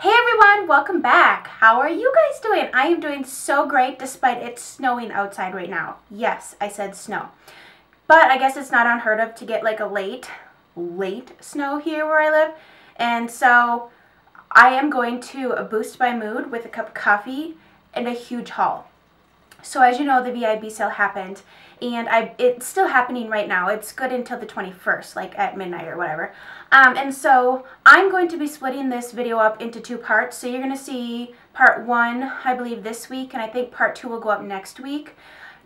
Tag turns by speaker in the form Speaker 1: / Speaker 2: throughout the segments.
Speaker 1: Hey everyone, welcome back. How are you guys doing? I am doing so great despite it snowing outside right now. Yes, I said snow. But I guess it's not unheard of to get like a late snow here where I live. And so I am going to boost my mood with a cup of coffee and a huge haul. So as you know, the VIB sale happened, and it's still happening right now. It's good until the 21st, like at midnight or whatever. And so I'm going to be splitting this video up into two parts. So you're going to see part one, I believe, this week, and I think part two will go up next week.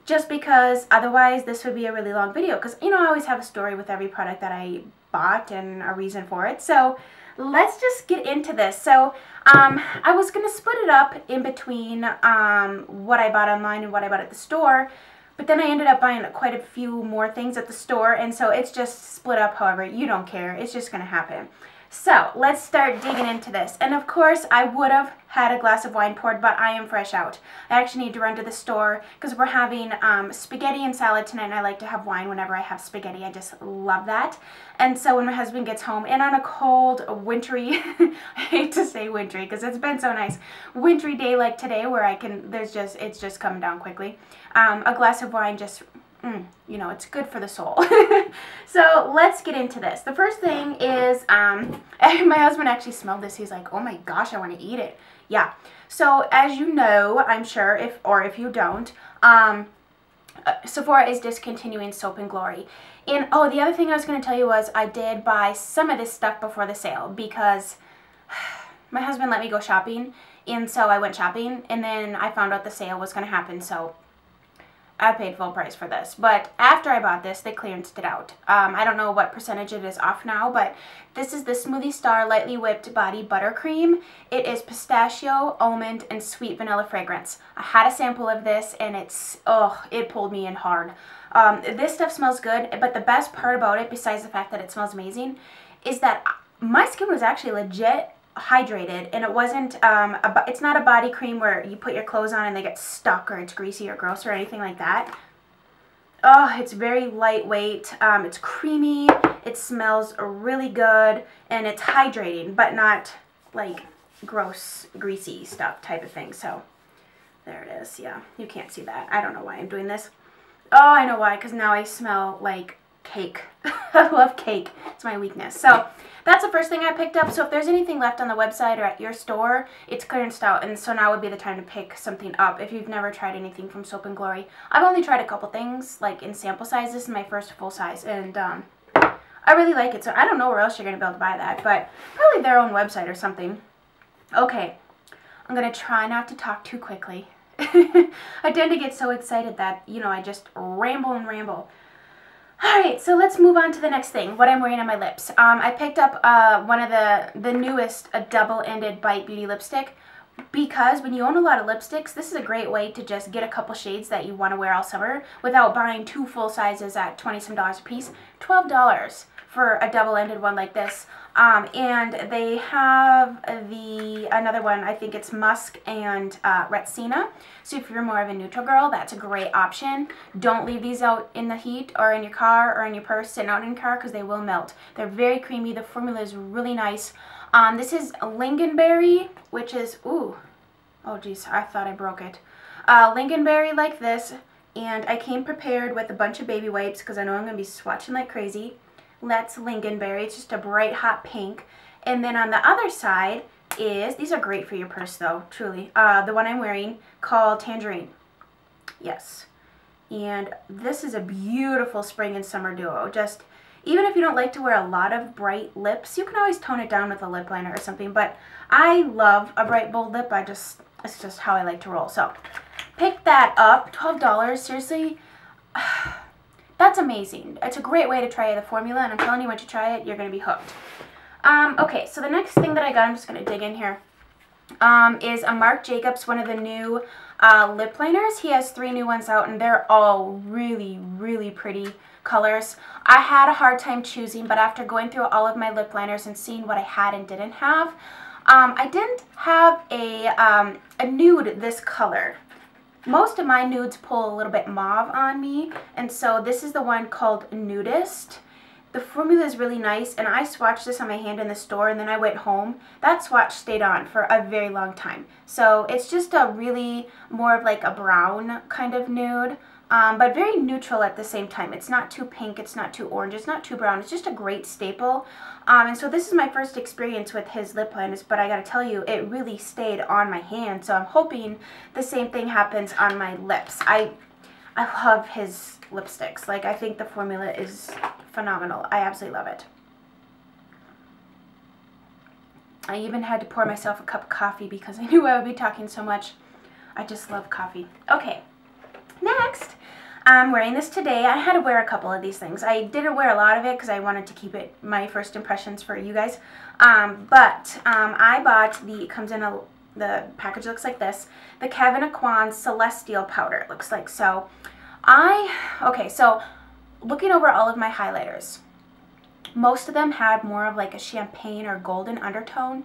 Speaker 1: Just because otherwise this would be a really long video. Because, you know, I always have a story with every product that I bought and a reason for it. So let's just get into this. So I was going to split it up in between what I bought online and what I bought at the store, but then I ended up buying quite a few more things at the store, and so it's just split up. However, you don't care. It's just going to happen. So let's start digging into this. And of course, I would have had a glass of wine poured, but I am fresh out. I actually need to run to the store because we're having spaghetti and salad tonight, and I like to have wine whenever I have spaghetti. I just love that. And so when my husband gets home, and on a cold, wintry, I hate to say wintry because it's been so nice, wintry day like today where it's just coming down quickly. A glass of wine just... you know, it's good for the soul. So let's get into this. The first thing is, my husband actually smelled this. He's like, oh my gosh, I want to eat it. Yeah. So as you know, I'm sure, if you don't, Sephora is discontinuing Soap and Glory. And oh, the other thing I was going to tell you was I did buy some of this stuff before the sale because my husband let me go shopping. And so I went shopping, and then I found out the sale was going to happen. So I paid full price for this, but after I bought this, they clearanced it out. I don't know what percentage it is off now, but this is the Smoothie Star Lightly Whipped Body Buttercream. It is pistachio, almond, and sweet vanilla fragrance. I had a sample of this, and it pulled me in hard. This stuff smells good, but the best part about it, besides the fact that it smells amazing, is that my skin was actually legit hydrated, and it wasn't it's not a body cream where you put your clothes on and they get stuck or it's greasy or gross or anything like that. Oh, it's very lightweight. It's creamy, it smells really good, and it's hydrating, but not like gross greasy stuff type of thing. So there it is. Yeah, you can't see that. I don't know why I'm doing this. Oh, I know why, because now I smell like cake. I love cake. It's my weakness. So that's the first thing I picked up. So if there's anything left on the website or at your store, it's clearanced out, and so now would be the time to pick something up if you've never tried anything from Soap and Glory. I've only tried a couple things, like in sample size. This is my first full size, and I really like it. So I don't know where else you're going to be able to buy that, but probably their own website or something. Okay, I'm going to try not to talk too quickly. I tend to get so excited that, you know, I just ramble and ramble. Alright, so let's move on to the next thing, what I'm wearing on my lips. I picked up one of the newest double-ended Bite Beauty lipstick because when you own a lot of lipsticks, this is a great way to just get a couple shades that you want to wear all summer without buying two full sizes at $20-some a piece. $12 for a double-ended one like this. And they have another one, I think it's Musk and Retsina. So if you're more of a neutral girl, that's a great option. Don't leave these out in the heat or in your car or in your purse, sitting out in your car, because they will melt. They're very creamy. The formula is really nice. This is lingonberry, which is, ooh, oh geez, I thought I broke it. Lingonberry like this, and I came prepared with a bunch of baby wipes because I know I'm going to be swatching like crazy. That's lingonberry. It's just a bright hot pink. And then on the other side is, these are great for your purse though, truly. The one I'm wearing called Tangerine. Yes. And this is a beautiful spring and summer duo. Just, even if you don't like to wear a lot of bright lips, you can always tone it down with a lip liner or something. But I love a bright bold lip. It's just how I like to roll. So pick that up. $12, seriously. That's amazing. It's a great way to try the formula, and I'm telling you, once you try it, you're going to be hooked. Okay, so the next thing that I got, I'm just going to dig in here, is a Marc Jacobs, one of the new lip liners. He has 3 new ones out, and they're all really, really pretty colors. I had a hard time choosing, but after going through all of my lip liners and seeing what I had and didn't have, I didn't have a nude this color. Most of my nudes pull a little bit mauve on me, and so this is the one called Nudist. The formula is really nice, and I swatched this on my hand in the store, and then I went home. That swatch stayed on for a very long time. So it's just a really more of like a brown kind of nude, but very neutral at the same time. It's not too pink, it's not too orange, it's not too brown. It's just a great staple. And so this is my first experience with his lip liners, but I gotta tell you, it really stayed on my hand. So I'm hoping the same thing happens on my lips. I love his lipsticks. Like, I think the formula is phenomenal. I absolutely love it. I even had to pour myself a cup of coffee because I knew I would be talking so much. I just love coffee. Okay, next, I'm wearing this today. I had to wear a couple of these things. I didn't wear a lot of it because I wanted to keep it my first impressions for you guys. I bought the, it comes in a, the package looks like this, the Kevyn Aucoin Celestial Powder. It looks like so. Okay, so looking over all of my highlighters, most of them had more of like a champagne or golden undertone,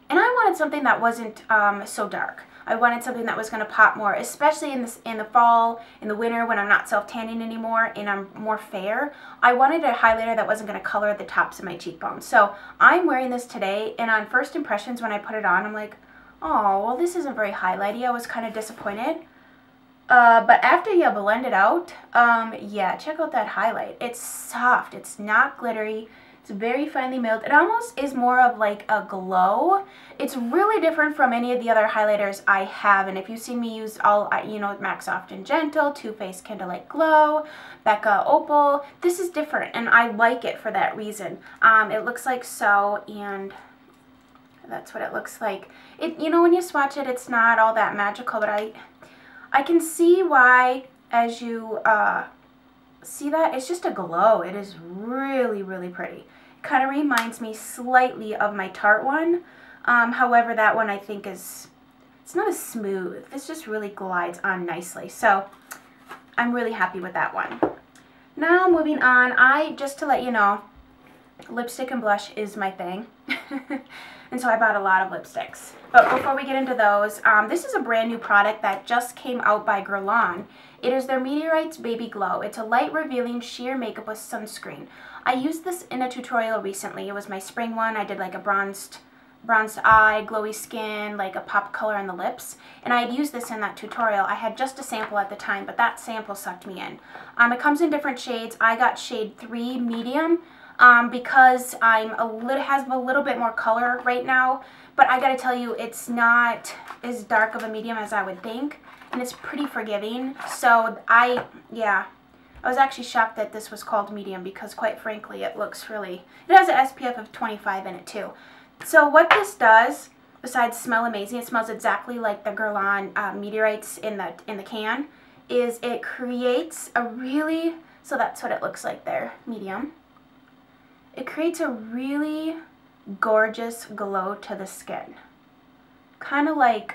Speaker 1: and I wanted something that wasn't so dark. I wanted something that was going to pop more, especially in the fall, in the winter when I'm not self-tanning anymore and I'm more fair. I wanted a highlighter that wasn't going to color the tops of my cheekbones. So I'm wearing this today, and on first impressions when I put it on, I'm like, oh, well, this isn't very highlighty. I was kind of disappointed. But after you blend it out, yeah, check out that highlight. It's soft. It's not glittery. It's very finely milled. It almost is more of like a glow. It's really different from any of the other highlighters I have. And if you've seen me use all, you know, MAC Soft and Gentle, Too Faced Candlelight Glow, Becca Opal, this is different, and I like it for that reason. It looks like so, and that's what it looks like. It, you know, when you swatch it, it's not all that magical, but I can see why, as you see that, it's just a glow. It is really, really pretty. It kind of reminds me slightly of my Tarte one. However, that one I think is, it's not as smooth. This just really glides on nicely. So I'm really happy with that one. Now moving on, just to let you know, lipstick and blush is my thing. And so I bought a lot of lipsticks. But before we get into those, this is a brand new product that just came out by Guerlain. It is their Meteorites Baby Glow. It's a light revealing sheer makeup with sunscreen. I used this in a tutorial recently. It was my spring one. I did like a bronzed eye, glowy skin, like a pop color on the lips. And I had used this in that tutorial. I had just a sample at the time, but that sample sucked me in. It comes in different shades. I got shade 3 medium. Because it has a little bit more color right now, but I gotta tell you, it's not as dark of a medium as I would think, and it's pretty forgiving. So I was actually shocked that this was called medium, because quite frankly, it looks really, it has an SPF of 25 in it too. So what this does, besides smell amazing, it smells exactly like the Guerlain Meteorites in the can, is it creates a really, so that's what it looks like there, medium. It creates a really gorgeous glow to the skin. Kind of like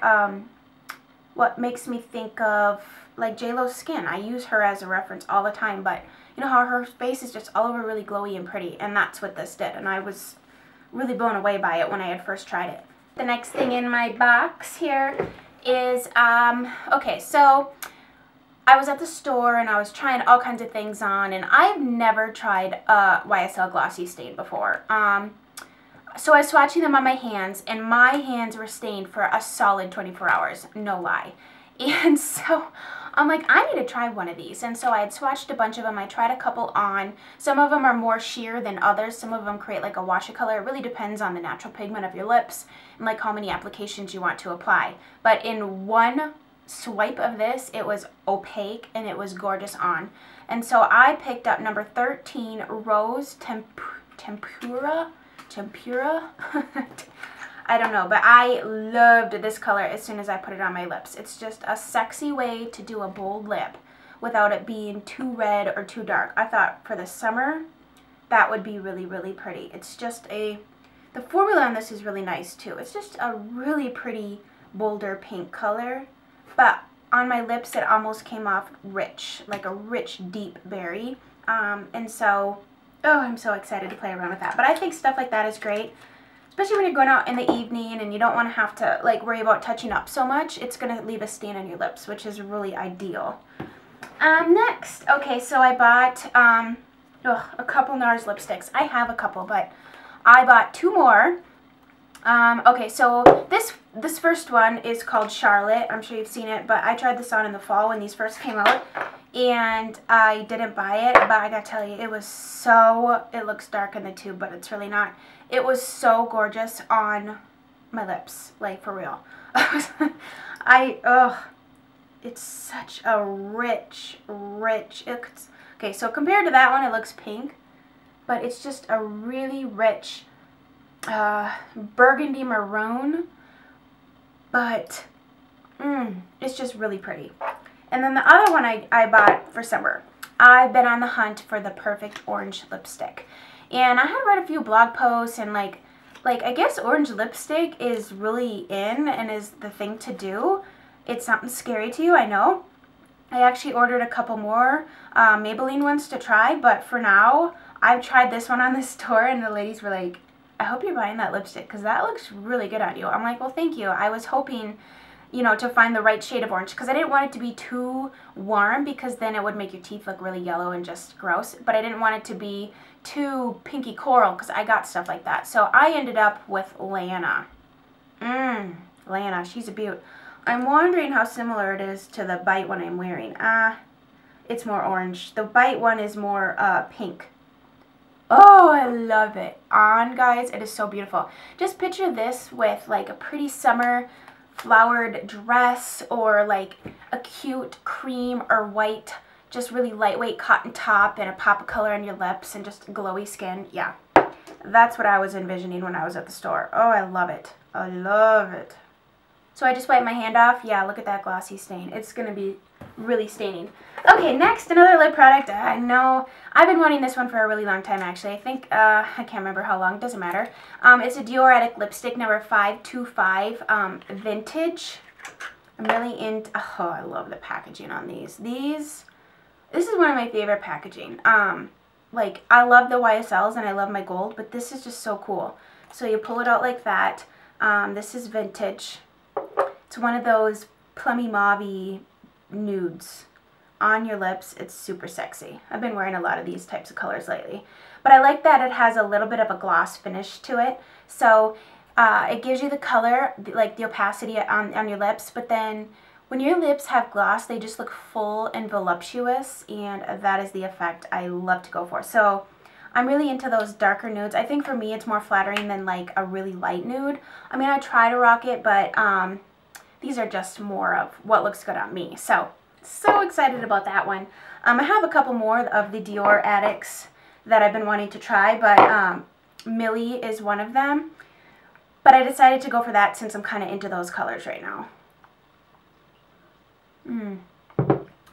Speaker 1: what makes me think of like J-Lo's skin. I use her as a reference all the time, but you know how her face is just all over really glowy and pretty, and that's what this did, and I was really blown away by it when I had first tried it. The next thing in my box here is, okay, so I was at the store and I was trying all kinds of things on, and I've never tried YSL Glossy Stain before. So I was swatching them on my hands, and my hands were stained for a solid 24 hours, no lie. And so I'm like, I need to try one of these. And so I had swatched a bunch of them. I tried a couple on. Some of them are more sheer than others. Some of them create like a washy color. It really depends on the natural pigment of your lips and like how many applications you want to apply. But in one swipe of this, it was opaque and it was gorgeous on. And so I picked up number 13 Rose Tempura I don't know, but I loved this color as soon as I put it on my lips. It's just a sexy way to do a bold lip without it being too red or too dark. I thought for the summer that would be really, really pretty. It's just the formula on this is really nice too. It's just a really pretty bolder pink color. But on my lips, it almost came off rich, like a rich, deep berry. And so, oh, I'm so excited to play around with that. But I think stuff like that is great, especially when you're going out in the evening and you don't want to have to like worry about touching up so much. It's going to leave a stain on your lips, which is really ideal. Next, okay, so I bought Ugh, a couple NARS lipsticks. I have a couple, but I bought 2 more. Okay, so this first one is called Charlotte. I'm sure you've seen it, but I tried this on in the fall when these first came out, and I didn't buy it, but I gotta tell you, it looks dark in the tube, but it's really not. It was so gorgeous on my lips, like for real. It's such a rich, okay, so compared to that one, it looks pink, but it's just a really rich burgundy maroon, but it's just really pretty. And then the other one I bought for summer. I've been on the hunt for the perfect orange lipstick, and I had read a few blog posts, and like I guess orange lipstick is really in and is the thing to do. It's something scary to you, I know. I actually ordered a couple more Maybelline ones to try, but for now, I've tried this one on the store, and the ladies were like, I hope you're buying that lipstick because that looks really good on you. I'm like, well, thank you. I was hoping, you know, to find the right shade of orange because I didn't want it to be too warm because then it would make your teeth look really yellow and just gross. But I didn't want it to be too pinky coral because I got stuff like that. So I ended up with Lana. Lana, she's a beaut. I'm wondering how similar it is to the Bite one I'm wearing. It's more orange. The Bite one is more pink. Oh, I love it. On, guys, it is so beautiful. Just picture this with like a pretty summer flowered dress or like a cute cream or white, just really lightweight cotton top and a pop of color on your lips and just glowy skin. Yeah, that's what I was envisioning when I was at the store. Oh, I love it. I love it. So I just wiped my hand off. Yeah, look at that glossy stain. It's going to be really staining. Okay, next, another lip product. I know I've been wanting this one for a really long time, actually. I think, I can't remember how long. It doesn't matter. It's a Dior Addict lipstick number 525 Vintage. I'm really into, oh, I love the packaging on these. This is one of my favorite packaging. Like, I love the YSLs and I love my gold, but this is just so cool. So you pull it out like that. This is Vintage. It's one of those plummy mauve-y nudes on your lips. It's super sexy. I've been wearing a lot of these types of colors lately. But I like that it has a little bit of a gloss finish to it. So it gives you the color, like the opacity on your lips. But then when your lips have gloss, they just look full and voluptuous. And that is the effect I love to go for. So I'm really into those darker nudes. I think for me it's more flattering than like a really light nude. I mean, I try to rock it, but these are just more of what looks good on me. So excited about that one. I have a couple more of the Dior Addicts that I've been wanting to try, but Millie is one of them. But I decided to go for that since I'm kind of into those colors right now.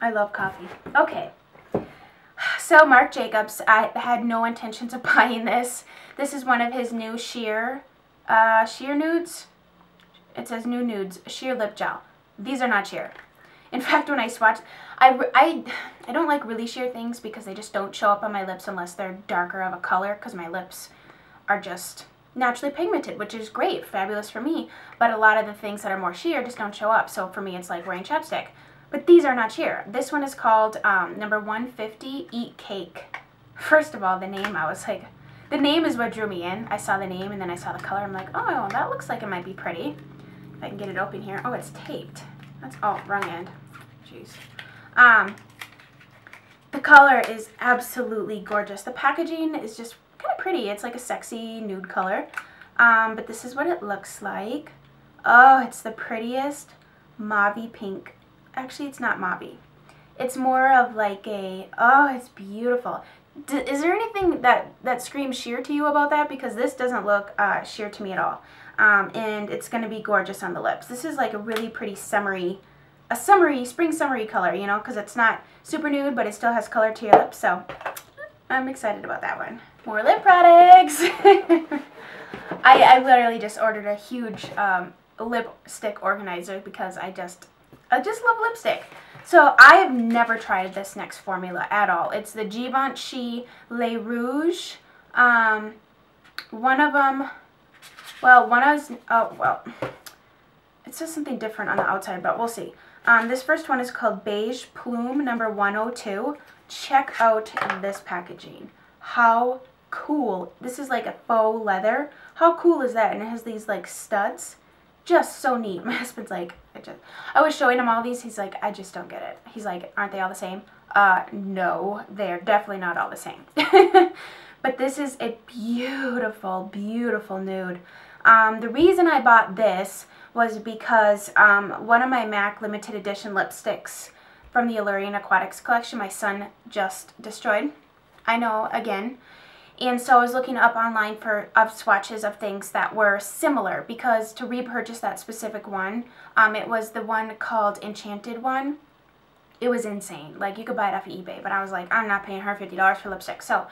Speaker 1: I love coffee. Okay. So Marc Jacobs, I had no intentions of buying this. This is one of his new sheer nudes. It says new nudes, sheer lip gel. These are not sheer. In fact, when I swatched, I don't like really sheer things because they just don't show up on my lips unless they're darker of a color because my lips are just naturally pigmented, which is great, fabulous for me. But a lot of the things that are more sheer just don't show up. So for me, it's like wearing chapstick. But these are not sheer. This one is called number 150 Eat Cake. First of all, the name, I was like, the name is what drew me in. I saw the name and then I saw the color. I'm like, oh, that looks like it might be pretty. If I can get it open here. Oh, it's taped. That's, oh, wrong end. Jeez. The color is absolutely gorgeous. The packaging is just kind of pretty. It's like a sexy nude color. But this is what it looks like. Oh, it's the prettiest mauve pink. Actually, it's not mauve. It's more of like a, oh, it's beautiful. Is there anything that screams sheer to you about that? Because this doesn't look sheer to me at all. And it's going to be gorgeous on the lips. This is like a really pretty spring summery color, you know, because it's not super nude, but it still has color to your lips. So I'm excited about that one. More lip products. I literally just ordered a huge lipstick organizer because I just love lipstick. So I have never tried this next formula at all. It's the Givenchy Les Rouges. One of them, well, it says something different on the outside, but we'll see. This first one is called Beige Plume number 102. Check out this packaging. How cool. This is like a faux leather. How cool is that? And it has these like studs. Just so neat. My husband's like, I was showing him all these. He's like, I just don't get it. He's like, aren't they all the same? No, they're definitely not all the same. But this is a beautiful, beautiful nude. The reason I bought this was because one of my MAC limited edition lipsticks from the Allurian Aquatics collection, my son just destroyed. I know, again. And so I was looking up online for swatches of things that were similar, because to repurchase that specific one, it was the one called Enchanted one. It was insane. Like, you could buy it off of eBay, but I was like, I'm not paying her $50 for lipstick. So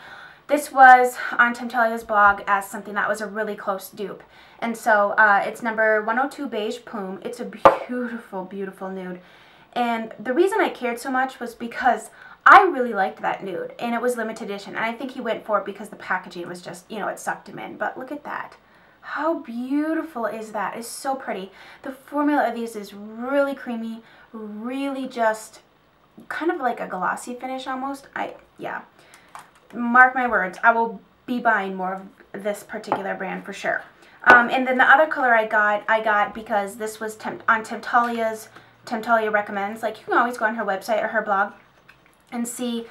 Speaker 1: this was on Tim Talia's blog as something that was a really close dupe. And so it's number 102 Beige Plume. It's a beautiful, beautiful nude. And the reason I cared so much was because I really liked that nude, and it was limited edition, and I think he went for it because the packaging was just, you know, it sucked him in. But look at that. How beautiful is that? It's so pretty. The formula of these is really creamy, really just kind of like a glossy finish almost. Yeah. Mark my words, I will be buying more of this particular brand for sure. And then the other color I got because this was on Tim Talia's, Tim Talia Recommends. Like, you can always go on her website or her blog and see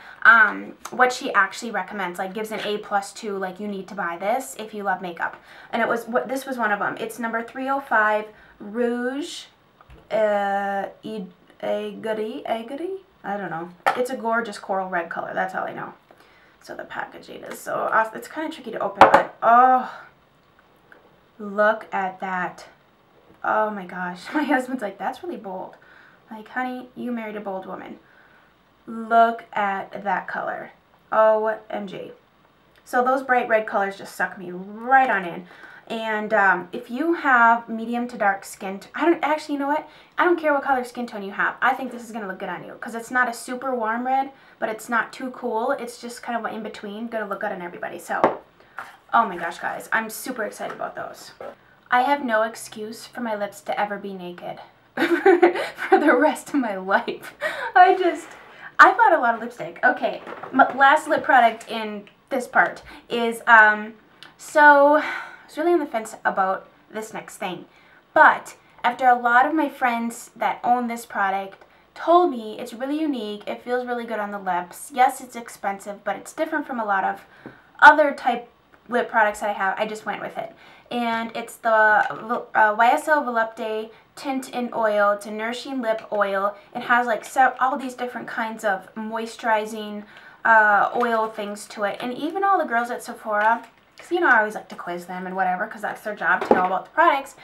Speaker 1: what she actually recommends, like gives an A+ to, like, you need to buy this if you love makeup. And it was, this was one of them. It's number 305 Rouge Agari. I don't know. It's a gorgeous coral red color. That's all I know. So the packaging is so awesome. It's kind of tricky to open, but oh, look at that. Oh my gosh. My husband's like, that's really bold. Like, honey, you married a bold woman. Look at that color. OMG. So those bright red colors just suck me right on in. And if you have medium to dark skin, actually, you know what? I don't care what color skin tone you have. I think this is going to look good on you, because it's not a super warm red, but it's not too cool. It's just kind of in between. Going to look good on everybody. So, oh my gosh, guys. I'm super excited about those. I have no excuse for my lips to ever be naked for the rest of my life. I bought a lot of lipstick. Okay, my last lip product in this part is, so I was really on the fence about this next thing. But after a lot of my friends that own this product told me it's really unique, it feels really good on the lips. Yes, it's expensive, but it's different from a lot of other type lip products that I have. I just went with it. And it's the YSL Volupte Tint-in-Oil. It's a nourishing lip oil. It has like all these different kinds of moisturizing oil things to it. And even all the girls at Sephora, because, you know, I always like to quiz them and whatever, because that's their job to know about the products.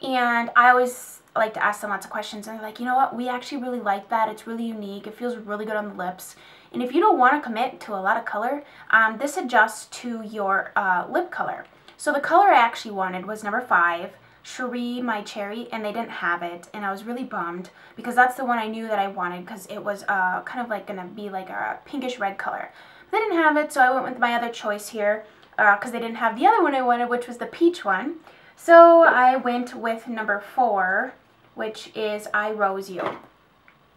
Speaker 1: And I always like to ask them lots of questions. And they're like, you know what, we actually really like that. It's really unique. It feels really good on the lips. And if you don't want to commit to a lot of color, this adjusts to your lip color. So the color I actually wanted was number 5, Cherie My Cherry, and they didn't have it, and I was really bummed, because that's the one I knew that I wanted, because it was kind of like going to be like a pinkish red color. But they didn't have it, so I went with my other choice here, because they didn't have the other one I wanted, which was the peach one. So I went with number 4, which is I Rose You.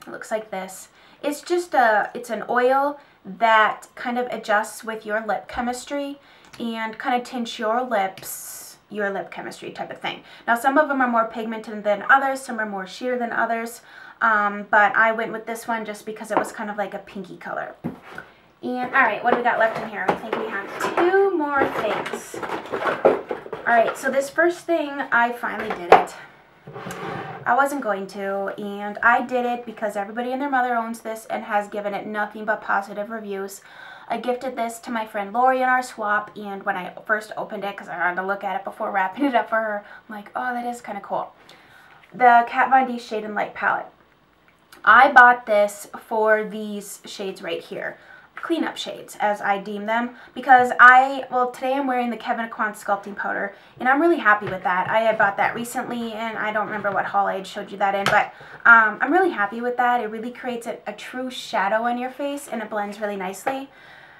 Speaker 1: It looks like this. It's just it's an oil that kind of adjusts with your lip chemistry and kind of tints your lips, your lip chemistry type of thing. Now, some of them are more pigmented than others, some are more sheer than others, but I went with this one just because it was kind of like a pinky color. And, alright, what do we got left in here? I think we have 2 more things. Alright, so this first thing, I finally did it. I wasn't going to, and I did it because everybody and their mother owns this and has given it nothing but positive reviews. I gifted this to my friend Lori in our swap, and when I first opened it, because I had to look at it before wrapping it up for her, I'm like, oh, that is kind of cool. The Kat Von D Shade and Light palette. I bought this for these shades right here. Cleanup shades, as I deem them, because today I'm wearing the Kevyn Aucoin Sculpting Powder, and I'm really happy with that. I had bought that recently, and I don't remember what haul I had showed you that in, but I'm really happy with that. It really creates a true shadow on your face, and it blends really nicely.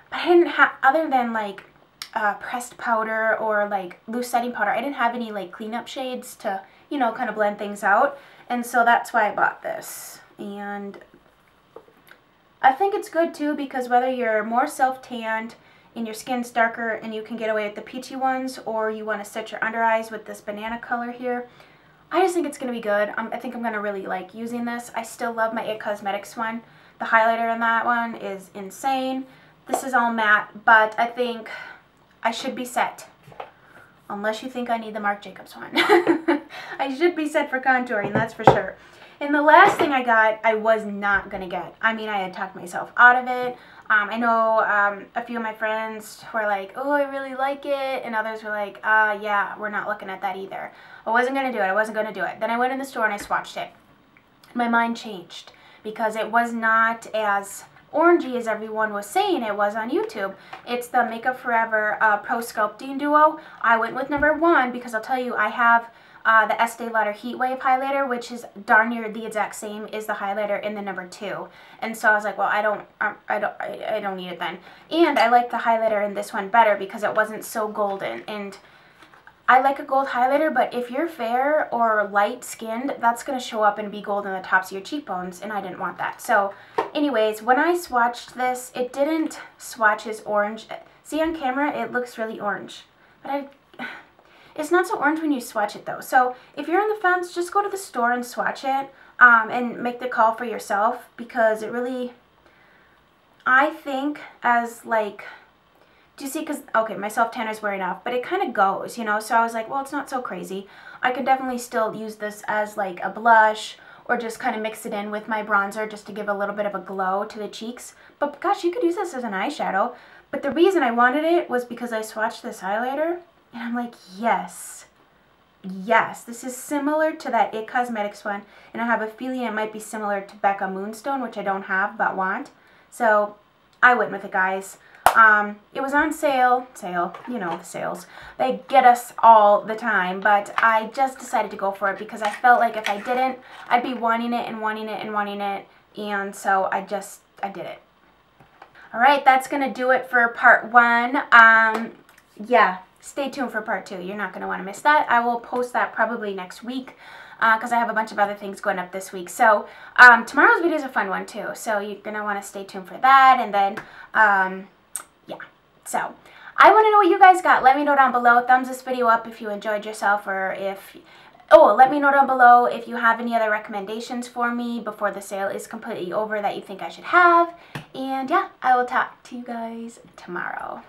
Speaker 1: But I didn't have, other than like pressed powder or like loose setting powder, I didn't have any like cleanup shades to, you know, kind of blend things out, and so that's why I bought this. And I think it's good too, because whether you're more self-tanned and your skin's darker and you can get away with the peachy ones, or you want to set your under eyes with this banana color here, I just think it's going to be good. I think I'm going to really like using this. I still love my IT Cosmetics one. The highlighter in that one is insane. This is all matte, but I think I should be set. Unless you think I need the Marc Jacobs one. I should be set for contouring, that's for sure. And the last thing I got, I was not going to get. I mean, I had talked myself out of it. I know a few of my friends were like, oh, I really like it. And others were like, yeah, we're not looking at that either. I wasn't going to do it. I wasn't going to do it. Then I went in the store and I swatched it. My mind changed because it was not as orangey as everyone was saying it was on YouTube. It's the Makeup Forever Pro Sculpting Duo. I went with number 1 because I'll tell you, I have the Estee Lauder Heat Wave highlighter, which is darn near the exact same as the highlighter in the number 2. And so I was like, well, I don't need it then. And I like the highlighter in this one better because it wasn't so golden. And I like a gold highlighter, but if you're fair or light skinned, that's going to show up and be gold on the tops of your cheekbones, and I didn't want that. So anyways, when I swatched this, it didn't swatch as orange. See, on camera, it looks really orange, but it's not so orange when you swatch it though. So if you're on the fence, just go to the store and swatch it and make the call for yourself, because it really, I think, as like, do you see, because, okay, my self-tanner's wearing off, but it kind of goes, you know, so I was like, well, it's not so crazy. I could definitely still use this as like a blush, or just kind of mix it in with my bronzer just to give a little bit of a glow to the cheeks. But gosh, you could use this as an eyeshadow. But the reason I wanted it was because I swatched this highlighter, and I'm like, yes, yes, this is similar to that IT Cosmetics one, and I have a feeling it might be similar to Becca Moonstone, which I don't have but want. So I went with it, guys. It was on sale, you know, the sales. They get us all the time, but I just decided to go for it because I felt like if I didn't, I'd be wanting it and wanting it and wanting it, and so I did it. Alright, that's going to do it for part 1. Yeah, stay tuned for part 2. You're not going to want to miss that. I will post that probably next week, because I have a bunch of other things going up this week. So tomorrow's video is a fun one too, so you're going to want to stay tuned for that. And then yeah, so I want to know what you guys got. Let me know down below. Thumbs this video up if you enjoyed yourself, or if, oh, let me know down below if you have any other recommendations for me before the sale is completely over that you think I should have. And yeah, I will talk to you guys tomorrow.